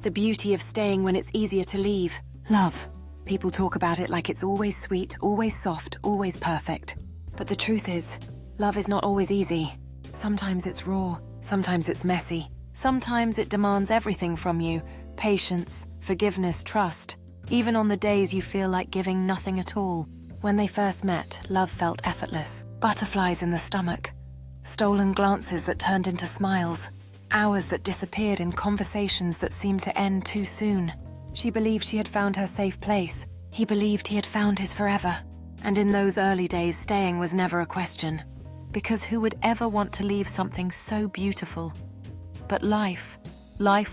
The beauty of staying when it's easier to leave. Love. People talk about it like it's always sweet, always soft, always perfect. But the truth is, love is not always easy. Sometimes it's raw, sometimes it's messy. Sometimes it demands everything from you: patience, forgiveness, trust. Even on the days you feel like giving nothing at all. When they first met, love felt effortless. Butterflies in the stomach. Stolen glances that turned into smiles. Hours that disappeared in conversations that seemed to end too soon. She believed she had found her safe place. He believed he had found his forever. And in those early days, staying was never a question. Because who would ever want to leave something so beautiful? But life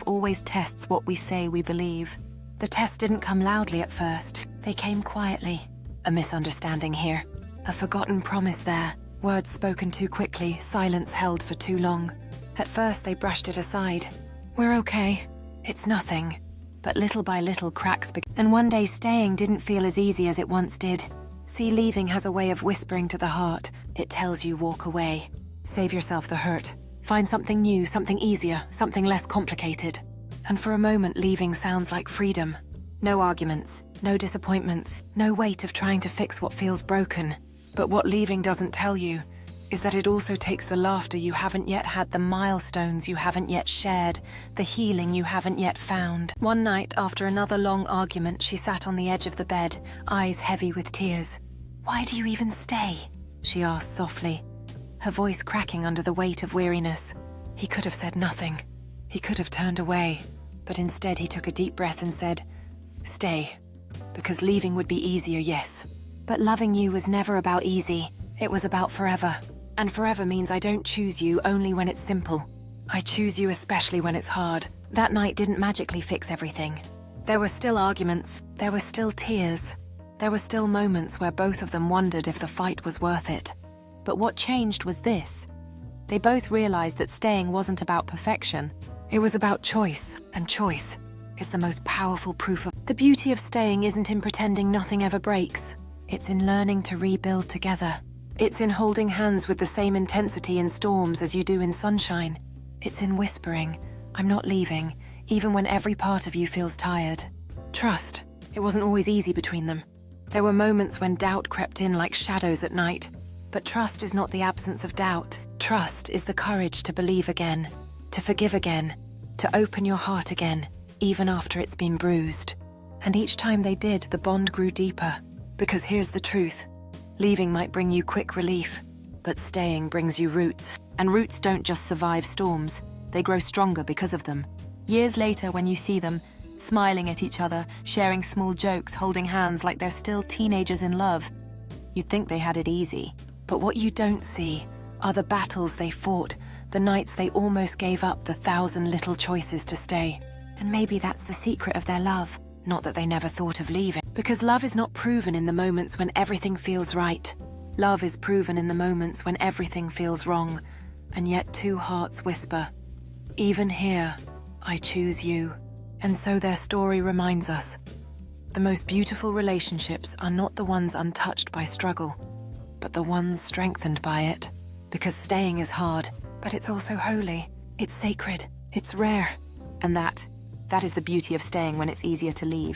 always tests what we say we believe. The tests didn't come loudly at first. They came quietly. A misunderstanding here. A forgotten promise there. Words spoken too quickly, silence held for too long. At first they brushed it aside. We're okay. It's nothing. But little by little cracks began. And one day staying didn't feel as easy as it once did. See, leaving has a way of whispering to the heart. It tells you walk away. Save yourself the hurt. Find something new, something easier, something less complicated. And for a moment, leaving sounds like freedom. No arguments, no disappointments, no weight of trying to fix what feels broken. But what leaving doesn't tell you is that it also takes the laughter you haven't yet had, the milestones you haven't yet shared, the healing you haven't yet found. One night, after another long argument, she sat on the edge of the bed, eyes heavy with tears. "Why do you even stay?" she asked softly, her voice cracking under the weight of weariness. He could have said nothing. He could have turned away. But instead he took a deep breath and said, "Stay. Because leaving would be easier, yes. But loving you was never about easy. It was about forever. And forever means I don't choose you only when it's simple. I choose you especially when it's hard." That night didn't magically fix everything. There were still arguments. There were still tears. There were still moments where both of them wondered if the fight was worth it. But what changed was this. They both realized that staying wasn't about perfection. It was about choice, and choice is the most powerful proof of... The beauty of staying isn't in pretending nothing ever breaks. It's in learning to rebuild together. It's in holding hands with the same intensity in storms as you do in sunshine. It's in whispering, "I'm not leaving," even when every part of you feels tired. Trust. It wasn't always easy between them. There were moments when doubt crept in like shadows at night. But trust is not the absence of doubt. Trust is the courage to believe again, to forgive again, to open your heart again, even after it's been bruised. And each time they did, the bond grew deeper. Because here's the truth. Leaving might bring you quick relief, but staying brings you roots. And roots don't just survive storms. They grow stronger because of them. Years later, when you see them, smiling at each other, sharing small jokes, holding hands like they're still teenagers in love, you'd think they had it easy. But what you don't see are the battles they fought, the nights they almost gave up, the 1,000 little choices to stay. And maybe that's the secret of their love. Not that they never thought of leaving. Because love is not proven in the moments when everything feels right. Love is proven in the moments when everything feels wrong. And yet two hearts whisper, "Even here, I choose you." And so their story reminds us, the most beautiful relationships are not the ones untouched by struggle, but the ones strengthened by it. Because staying is hard, but it's also holy. It's sacred. It's rare. And that is the beauty of staying when it's easier to leave.